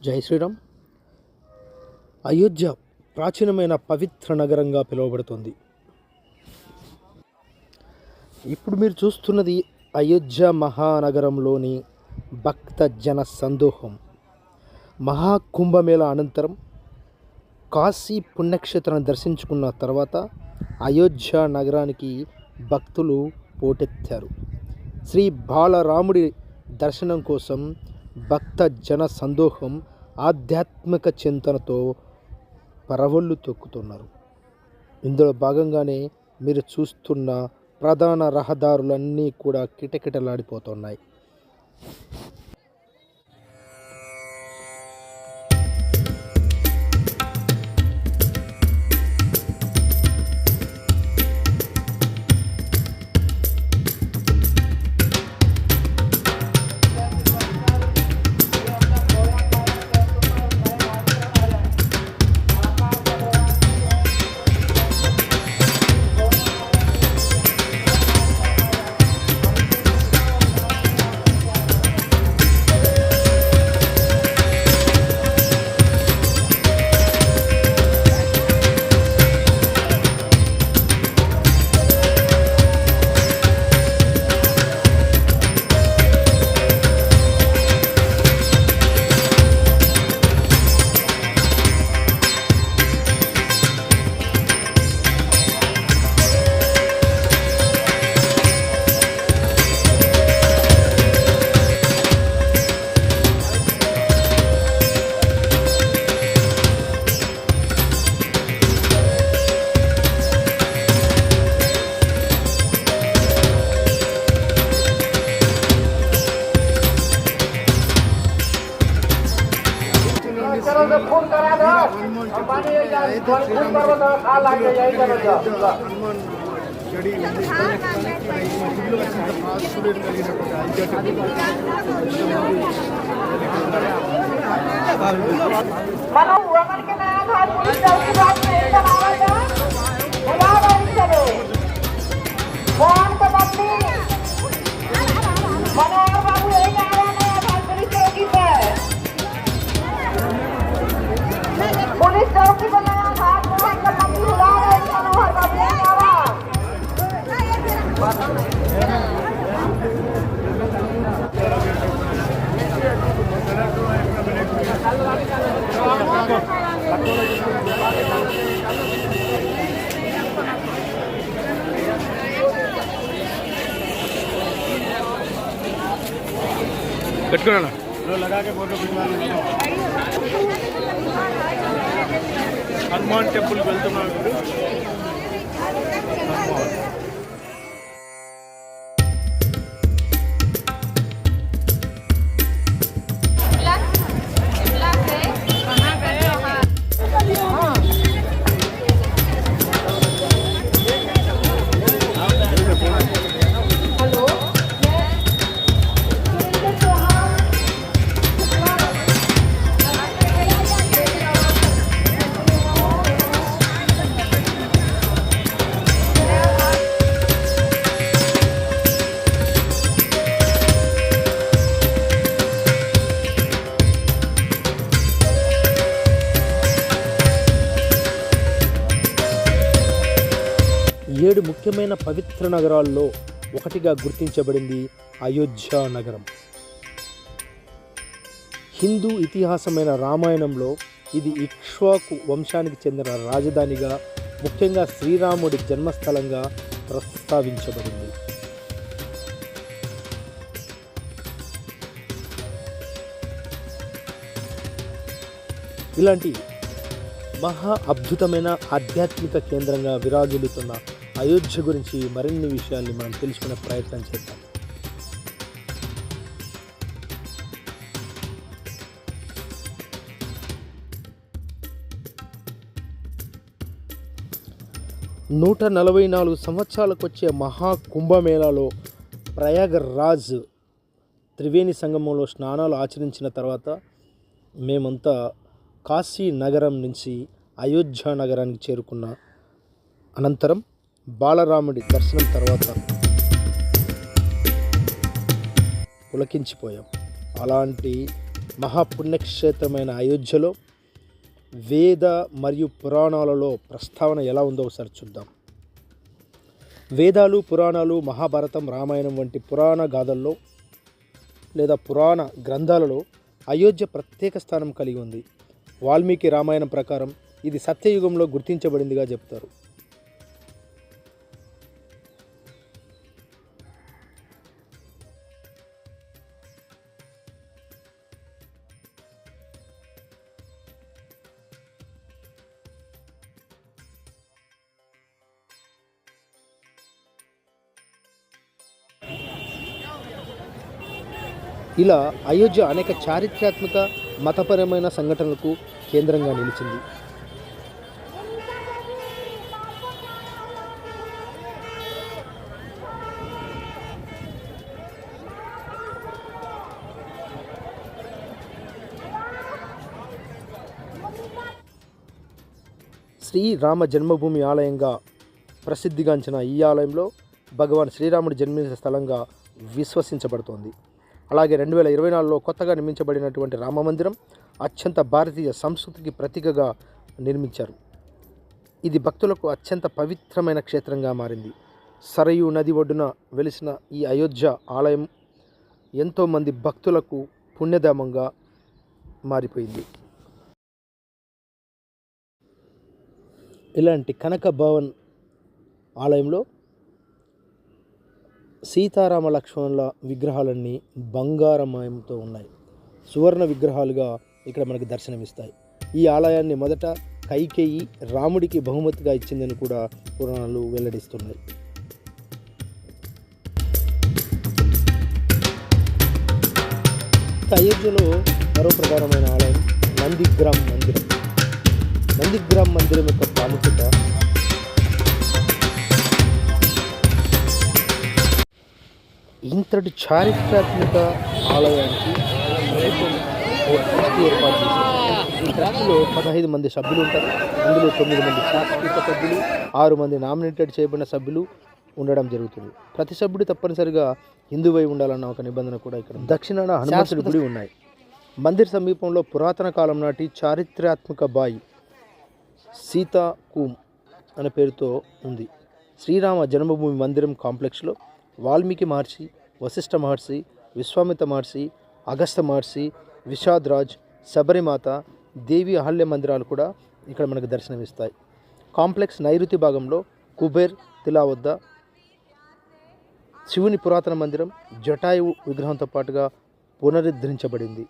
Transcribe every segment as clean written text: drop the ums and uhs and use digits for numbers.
జై శ్రీరామ్. అయోధ్య ప్రాచీనమైన పవిత్ర నగరంగా పిలువబడుతుంది. ఇప్పుడు మీరు చూస్తున్నది అయోధ్య మహానగరంలోని భక్త జన సందోహం. మహాకుంభమేళ అనంతరం కాశీ పుణ్యక్షేత్రాన్ని దర్శించుకున్న తర్వాత అయోధ్య నగరానికి భక్తులు పోటెత్తారు. శ్రీ బాలరాముడి దర్శనం కోసం భక్త జన సందోహం ఆధ్యాత్మిక చింతనతో పరవళ్ళు తొక్కుతున్నారు. ఇందులో భాగంగానే మీరు చూస్తున్న ప్రధాన రహదారులన్నీ కూడా కిటకిటలాడిపోతున్నాయి. పెట్టుకున్నా लगा के फोटो హనుమాన్ టెంపుల్ వెళ్తున్నాం. ఏడు ముఖ్యమైన పవిత్ర నగరాల్లో ఒకటిగా గుర్తించబడింది అయోధ్య నగరం. హిందూ ఇతిహాసమైన రామాయణంలో ఇది ఇక్ష్వాకు వంశానికి చెందిన రాజధానిగా, ముఖ్యంగా శ్రీరాముడి జన్మస్థలంగా ప్రస్తావించబడింది. ఇలాంటి మహా అద్భుతమైన ఆధ్యాత్మిక కేంద్రంగా విరాజిల్లుతున్న అయోధ్య గురించి మరిన్ని విషయాల్ని మనం తెలుసుకునే ప్రయత్నం చేద్దాం. నూట 144 సంవత్సరాలకు వచ్చే మహాకుంభమేళాలో ప్రయాగరాజ్ త్రివేణి సంగమంలో స్నానాలు ఆచరించిన తర్వాత మేమంతా కాశీ నగరం నుంచి అయోధ్య నగరానికి చేరుకున్న అనంతరం బాలరాముడి దర్శనం తర్వాత పులకించిపోయాం. అలాంటి మహాపుణ్యక్షేత్రమైన అయోధ్యలో వేద మరియు పురాణాలలో ప్రస్తావన ఎలా ఉందో ఒకసారి చూద్దాం. వేదాలు, పురాణాలు, మహాభారతం, రామాయణం వంటి పురాణ గాథల్లో లేదా పురాణ గ్రంథాలలో అయోధ్య ప్రత్యేక స్థానం కలిగి ఉంది. వాల్మీకి రామాయణం ప్రకారం ఇది సత్యయుగంలో గుర్తించబడిందిగా చెప్తారు. ఇలా అయోధ్య అనేక చారిత్రాత్మక, మతపరమైన సంఘటనలకు కేంద్రంగా నిలిచింది. శ్రీరామ జన్మభూమి ఆలయంగా ప్రసిద్ధిగాంచిన ఈ ఆలయంలో భగవాన్ శ్రీరాముడు జన్మించిన స్థలంగా విశ్వసించబడుతోంది. అలాగే 2024లో కొత్తగా నిర్మించబడినటువంటి రామ మందిరం అత్యంత భారతీయ సంస్కృతికి ప్రతీకగా నిర్మించారు. ఇది భక్తులకు అత్యంత పవిత్రమైన క్షేత్రంగా మారింది. సరయూ నది ఒడ్డున వెలిసిన ఈ అయోధ్య ఆలయం ఎంతోమంది భక్తులకు పుణ్యధామంగా మారిపోయింది. ఇలాంటి కనక భవన్ ఆలయంలో సీతారామ లక్ష్మణుల విగ్రహాలన్నీ బంగారమయంతో ఉన్నాయి. సువర్ణ విగ్రహాలుగా ఇక్కడ మనకు దర్శనమిస్తాయి. ఈ ఆలయాన్ని మొదట కైకేయి రాముడికి బహుమతిగా ఇచ్చిందని కూడా పురాణాలు వెల్లడిస్తున్నాయి. అయోధ్యలో మరో ప్రధానమైన ఆలయం నందిగ్రామ్ మందిరం. నందిగ్రామ్ మందిరం యొక్క ప్రాముఖ్యత ఇంతటి చారిత్రాత్మక ఆలయానికి ప్రభుత్వం ఓ ట్రస్ట్ ఏర్పాటు చేశారు. ఈ ట్రస్ట్లో 15 మంది సభ్యులు ఉంటారు. అందులో 9 మంది శాశ్వత సభ్యులు, 6 మంది నామినేటెడ్ చేయబడిన సభ్యులు ఉండడం జరుగుతుంది. ప్రతి సభ్యుడు తప్పనిసరిగా హిందువై ఉండాలన్న ఒక నిబంధన కూడా ఇక్కడ. దక్షిణాన హనుమంతుడి గుడి ఉన్నాయి. మందిర్ సమీపంలో పురాతన కాలం నాటి చారిత్రాత్మక బాయి సీతాకూమ్ అనే పేరుతో ఉంది. శ్రీరామ జన్మభూమి మందిరం కాంప్లెక్స్లో వాల్మీకి మహర్షి, వశిష్ఠ మహర్షి, విశ్వామిత్ర మహర్షి, అగస్త్య మహర్షి, విషాద్రాజ్, శబరిమాత, దేవి అహల్య మందిరాలు కూడా ఇక్కడ మనకు దర్శనమిస్తాయి. కాంప్లెక్స్ నైరుతి భాగంలో కుబేర్ తిలా వద్ద శివుని పురాతన మందిరం జటాయువు విగ్రహంతో పాటుగా పునరుద్ధరించబడింది.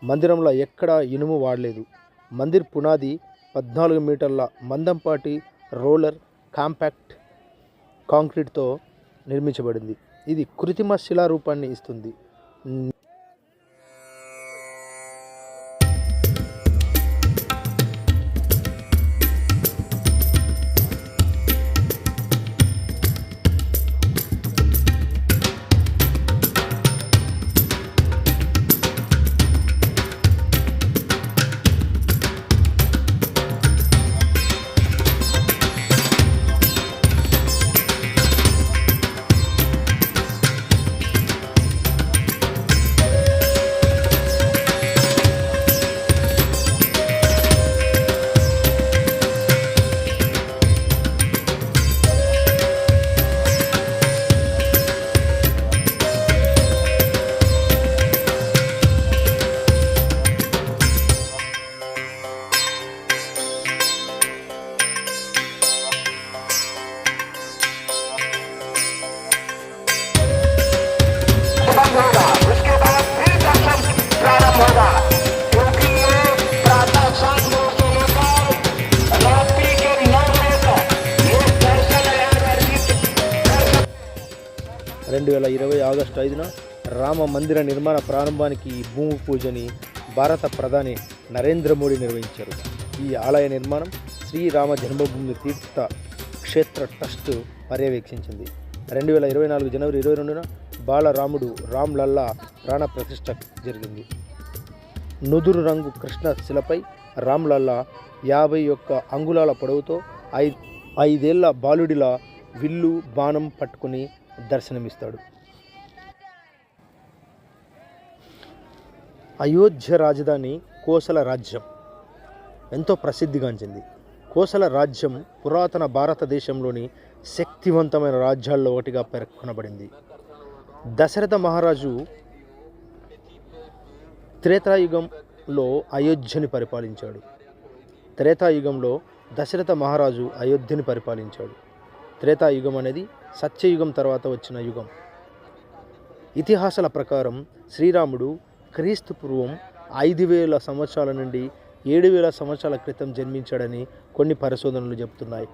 మందిరంలో ఎక్కడా ఇనుము వాడలేదు. మందిర్ పునాది 14 మీటర్ల మందంపాటి రోలర్ కాంపాక్ట్ కాంక్రీట్తో నిర్మించబడింది. ఇది కృత్రిమ శిలారూపాన్ని ఇస్తుంది. होगा क्योंकि ये प्रातः 7 बजे से लेकर रात्रि के 9 बजे तक ये दर्शन आयोजित 2020 ఆగస్టు 5న రామ మందిర నిర్మాణ ప్రారంభానికి భూమి పూజని భారత ప్రధాని నరేంద్ర మోడీ నిర్వహించారు. ఈ ఆలయ నిర్మాణం శ్రీరామ జన్మభూమి తీర్థ క్షేత్ర ట్రస్ట్ పర్యవేక్షించింది. 2024 జనవరి 22న బాలరాముడు రామ్ లల్లా ప్రాణ ప్రతిష్ఠ జరిగింది. నుదురు రంగు కృష్ణ శిలపై రామ్ లల్లా 51 అంగుళాల పొడవుతో 5 ఏళ్ల బాలుడిలా విల్లు బాణం పట్టుకుని దర్శనమిస్తాడు. అయోధ్య రాజధాని కోసల రాజ్యం ఎంతో ప్రసిద్ధిగాంచింది. కోసల రాజ్యం పురాతన భారతదేశంలోని శక్తివంతమైన రాజ్యాల్లో ఒకటిగా పేర్కొనబడింది. దశరథ మహారాజు త్రేతాయుగంలో అయోధ్యని పరిపాలించాడు. త్రేతాయుగంలో దశరథ మహారాజు అయోధ్యని పరిపాలించాడు. త్రేతాయుగం అనేది సత్యయుగం తర్వాత వచ్చిన యుగం. ఇతిహాసాల ప్రకారం శ్రీరాముడు క్రీస్తు పూర్వం 5000 సంవత్సరాల నుండి 7000 సంవత్సరాల క్రితం జన్మించాడని కొన్ని పరిశోధనలు చెబుతున్నాయి.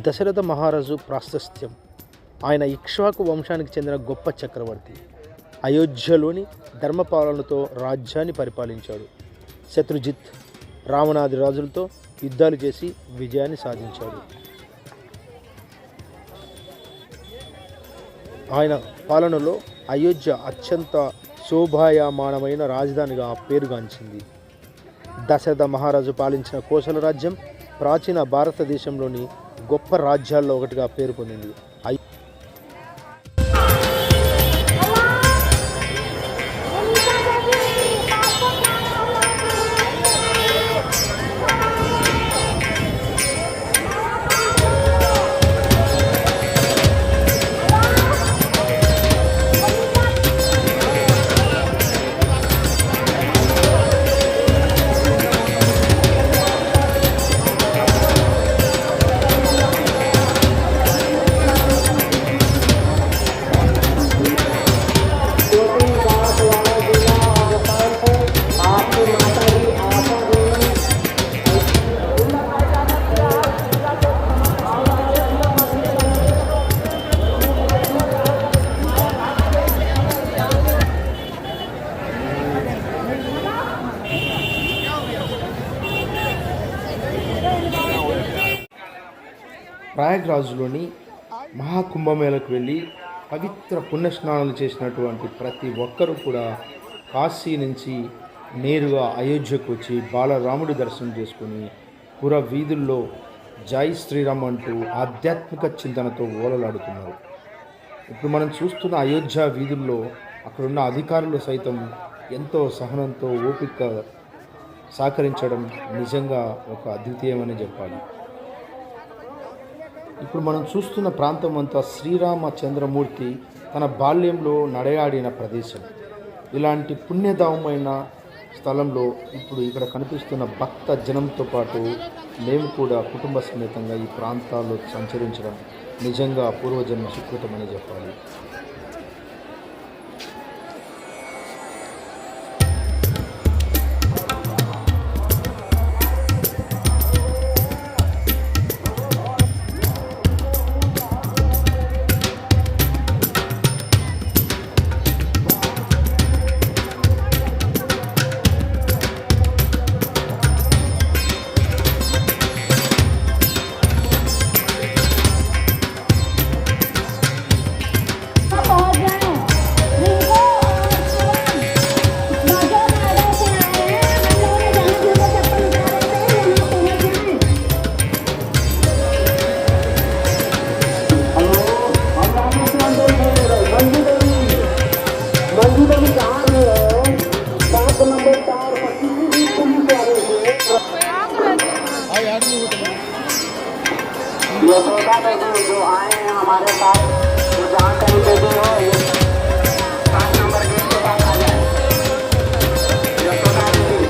దశరథ మహారాజు ప్రాశస్త్యం. ఆయన ఇక్ష్వాకు వంశానికి చెందిన గొప్ప చక్రవర్తి. అయోధ్యలోని ధర్మపాలనతో రాజ్యాన్ని పరిపాలించాడు. శత్రుజిత్, రావణాది రాజులతో యుద్ధాలు చేసి విజయాన్ని సాధించాడు. ఆయన పాలనలో అయోధ్య అత్యంత శోభాయమానమైన రాజధానిగా పేరుగాంచింది. దశరథ మహారాజు పాలించిన కోసల రాజ్యం ప్రాచీన భారతదేశంలోని గొప్ప రాజ్యాల్లో ఒకటిగా పేరు పొందింది. ప్రయాగ్రాజ్లోని మహాకుంభమేళకు వెళ్ళి పవిత్ర పుణ్యస్నానాలు చేసినటువంటి ప్రతి ఒక్కరూ కూడా కాశీ నుంచి నేరుగా అయోధ్యకు వచ్చి బాలరాముడి దర్శనం చేసుకుని పుర వీధుల్లో జై శ్రీరామ్ అంటూ ఆధ్యాత్మిక చింతనతో ఓలలాడుతున్నారు. ఇప్పుడు మనం చూస్తున్న అయోధ్య వీధుల్లో అక్కడున్న అధికారులు సైతం ఎంతో సహనంతో ఓపిక సహకరించడం నిజంగా ఒక అద్వితీయమని చెప్పాలి. ఇప్పుడు మనం చూస్తున్న ప్రాంతం అంతా శ్రీరామచంద్రమూర్తి తన బాల్యంలో నడయాడిన ప్రదేశం. ఇలాంటి పుణ్యధామమైన స్థలంలో ఇప్పుడు ఇక్కడ కనిపిస్తున్న భక్త జనంతో పాటు మేము కూడా కుటుంబ సమేతంగా ఈ ప్రాంతాల్లో సంచరించడం నిజంగా పూర్వజన్మ సుకృతమని చెప్పాలి. यशोदा बेटी जो आए हैं हमारे साथ, तो जहाँ कहीं बेटी हो 7 नंबर गेट के पास आ जाए। यशोदा बेटी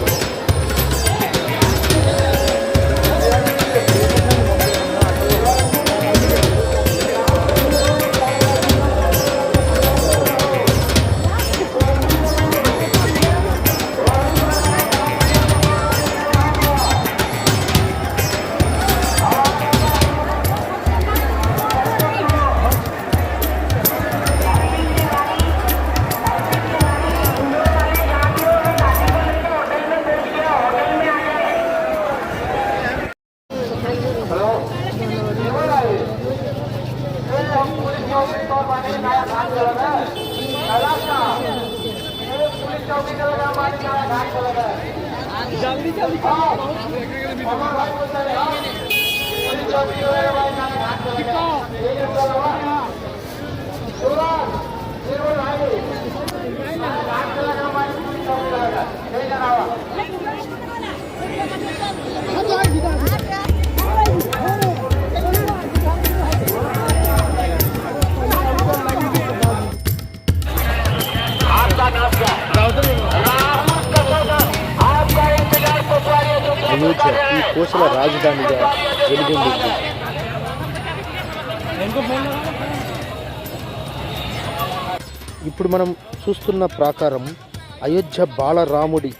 అయోధ్య ఈ కోసల రాజధానిగా వెలుగొందింది. ఇప్పుడు మనం చూస్తున్న ప్రాకారం అయోధ్య బాలరాముడి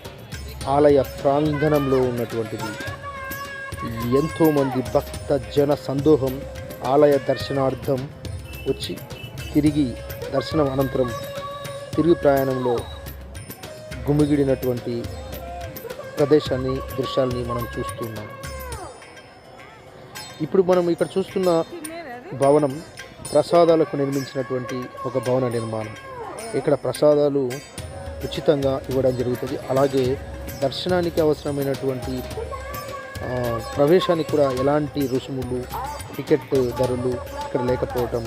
ఆలయ ప్రాంగణంలో ఉన్నటువంటిది. ఎంతోమంది భక్త జన సందోహం ఆలయ దర్శనార్థం వచ్చి తిరిగి దర్శనం అనంతరం తిరుగు ప్రయాణంలో గుమిగిడినటువంటి ప్రదేశాన్ని దృశ్యాలని మనం చూస్తున్నాం. ఇప్పుడు మనం ఇక్కడ చూస్తున్న భవనం ప్రసాదాలకు నిర్మించినటువంటి ఒక భవన నిర్మాణం. ఇక్కడ ప్రసాదాలు ఉచితంగా ఇవ్వడం జరుగుతుంది. అలాగే దర్శనానికి అవసరమైనటువంటి ప్రవేశానికి కూడా ఎలాంటి రుసుములు టికెట్ ధరలు ఇక్కడ లేకపోవడం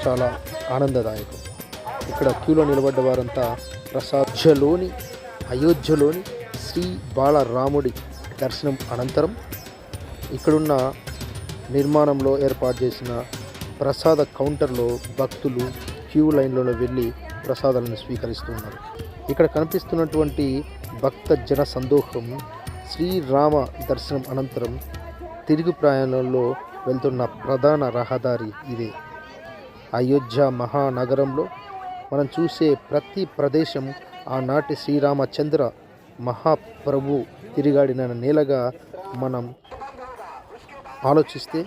చాలా ఆనందదాయకం. ఇక్కడ క్యూలో నిలబడ్డ వారంతా అయోధ్యలోని శ్రీ బాలరాముడి దర్శనం అనంతరం ఇక్కడున్న నిర్మాణంలో ఏర్పాటు చేసిన ప్రసాద కౌంటర్లో భక్తులు క్యూ లైన్లలో వెళ్ళి ప్రసాదాలను స్వీకరిస్తున్నారు. ఇక్కడ కనిపిస్తున్నటువంటి భక్త జన సందోహం శ్రీరామ దర్శనం అనంతరం తిరుగు ప్రయాణంలో వెళ్తున్న ప్రధాన రహదారి ఇదే. అయోధ్య మహానగరంలో మనం చూసే ప్రతి ప్రదేశం ఆనాటి శ్రీరామచంద్ర మహాప్రభు తిరిగాడిన నేలగా మనం ఆలోచిస్తే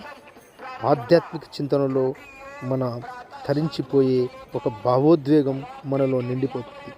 ఆధ్యాత్మిక చింతనలో మన తరించిపోయే ఒక భావోద్వేగం మనలో నిండిపోతుంది.